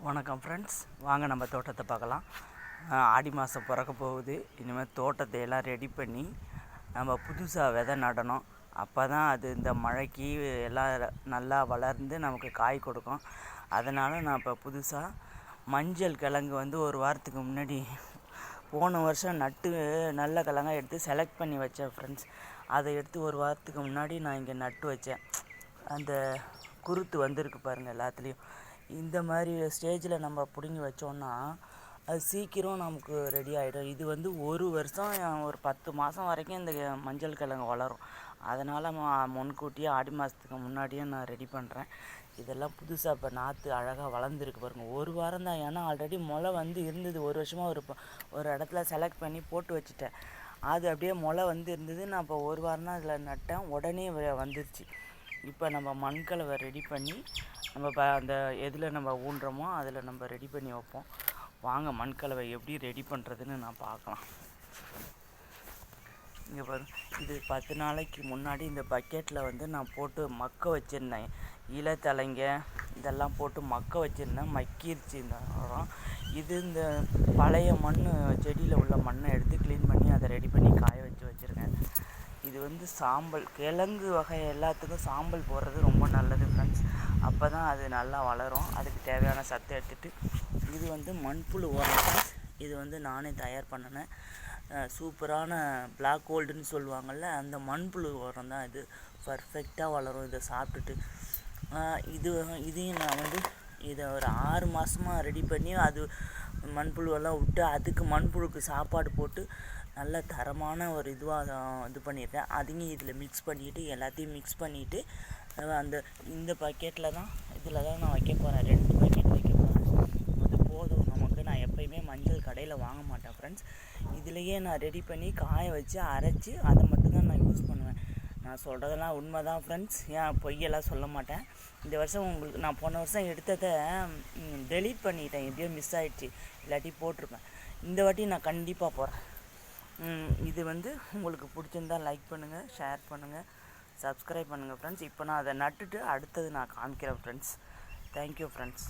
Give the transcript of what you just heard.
வணக்கம் ஃப்ரெண்ட்ஸ், வாங்க நம்ம தோட்டத்தை பார்க்கலாம். ஆடி மாதம் பிறக்க போகுது. இனிமேல் தோட்டத்தை எல்லாம் ரெடி பண்ணி நம்ம புதுசாக விதை நடணும். அப்போ தான் அது இந்த மழைக்கு எல்லாம் நல்லா வளர்ந்து நமக்கு காய் கொடுக்கும். அதனால் நான் இப்போ புதுசாக மஞ்சள் கிழங்கு ஒரு வாரத்துக்கு முன்னாடி போன வருஷம் நட்டு நல்ல கிழங்கா எடுத்து செலக்ட் பண்ணி வச்சேன் ஃப்ரெண்ட்ஸ். அதை எடுத்து ஒரு வாரத்துக்கு முன்னாடி நான் இங்கே நட்டு வச்சேன். அந்த குருத்து வந்திருக்கு பாருங்கள் எல்லாத்துலேயும். இந்த மாதிரி ஸ்டேஜில் நம்ம பிடுங்கி வச்சோன்னா அது சீக்கிரம் நமக்கு ரெடி ஆகிடும். இது ஒரு வருஷம் ஒரு 10 மாதம் வரைக்கும் இந்த மஞ்சள் கிழங்கு வளரும். அதனால் முன்கூட்டியே ஆடி மாதத்துக்கு முன்னாடியே நான் ரெடி பண்ணுறேன். இதெல்லாம் புதுசாக இப்போ நாற்று அழகாக வளர்ந்துருக்கு பாருங்கள். ஒரு வாரம் தான், ஏன்னா ஆல்ரெடி முளை இருந்தது. ஒரு வருஷமாக ஒரு இடத்துல செலக்ட் பண்ணி போட்டு வச்சுட்டேன். அது அப்படியே முளை இருந்தது. நான் இப்போ ஒரு வாரம் தான் அதில் நட்டேன், உடனே வந்துருச்சு. இப்போ நம்ம மண்கலவை ரெடி பண்ணி நம்ம அந்த எதில் நம்ம ஊன்றமோ அதில் நம்ம ரெடி பண்ணி வைப்போம். வாங்க மண்கலவை எப்படி ரெடி பண்ணுறதுன்னு நான் பார்க்கலாம். இங்கே பாருங்க, இது 10 நாளைக்கு முன்னாடி இந்த பக்கெட்டில் நான் போட்டு மக்க வச்சுருந்தேன். இலைத்தலைங்க இதெல்லாம் போட்டு மக்க வச்சுருந்தேன். மக்கிருச்சு இந்த உரம். இந்த பழைய மண், செடியில் உள்ள மண்ணை எடுத்து க்ளீன் பண்ணி அதை ரெடி பண்ணி காய வச்சுருக்கேன். இது சாம்பல், கிழங்கு வகை எல்லாத்துக்கும் சாம்பல் போடுறது ரொம்ப நல்லது ஃப்ரெண்ட்ஸ். அப்போ தான் அது நல்லா வளரும். அதுக்கு தேவையான சத்தை எடுத்துகிட்டு இது மண்புழு உரம் ஃப்ரெண்ட்ஸ். இது நானே தயார் பண்ணினேன். சூப்பரான பிளாக் கோல்டுன்னு சொல்லுவாங்கள்ல, அந்த மண்புழு உரம் தான் இது. பர்ஃபெக்டாக வளரும். இதை சாப்பிட்டுட்டு இதையும் நான் இதை ஒரு 6 மாதமாக ரெடி பண்ணி அது மண்புழுவெல்லாம் விட்டு அதுக்கு மண்புழுக்கு சாப்பாடு போட்டு நல்ல தரமான ஒரு இதுவாக இது பண்ணியிருக்கேன். அதையும் இதில் மிக்ஸ் பண்ணிவிட்டு எல்லாத்தையும் மிக்ஸ் பண்ணிவிட்டு இந்த பக்கெட்டில் தான் இதில் தான் நான் வைக்க போகிறேன். 2 பக்கெட் வைக்க போகிறேன். அது போதும் நமக்கு. நான் எப்போயுமே மஞ்சள் கடையில் வாங்க மாட்டேன் ஃப்ரெண்ட்ஸ். இதிலையே நான் ரெடி பண்ணி காய வச்சு அரைச்சி அதை மட்டும்தான் நான் யூஸ் பண்ணுவேன். நான் சொல்கிறதெல்லாம் உண்மை தான் ஃப்ரெண்ட்ஸ், ஏன் பொய்யெல்லாம் சொல்ல மாட்டேன். இந்த வருஷம் நான் போன வருஷம் எடுத்ததை டெலீட் பண்ணிட்டேன். எப்படியோ மிஸ் ஆகிடுச்சு, இல்லாட்டி போட்டிருப்பேன். இந்த வாட்டி நான் கண்டிப்பாக போகிறேன். இது உங்களுக்கு பிடிச்சிருந்தால் லைக் பண்ணுங்கள், ஷேர் பண்ணுங்கள், சப்ஸ்கிரைப் பண்ணுங்கள் ஃப்ரெண்ட்ஸ். இப்போ நான் அதை நட்டுட்டு அடுத்தது நான் காமிக்கிறேன் ஃப்ரெண்ட்ஸ். Thank you friends.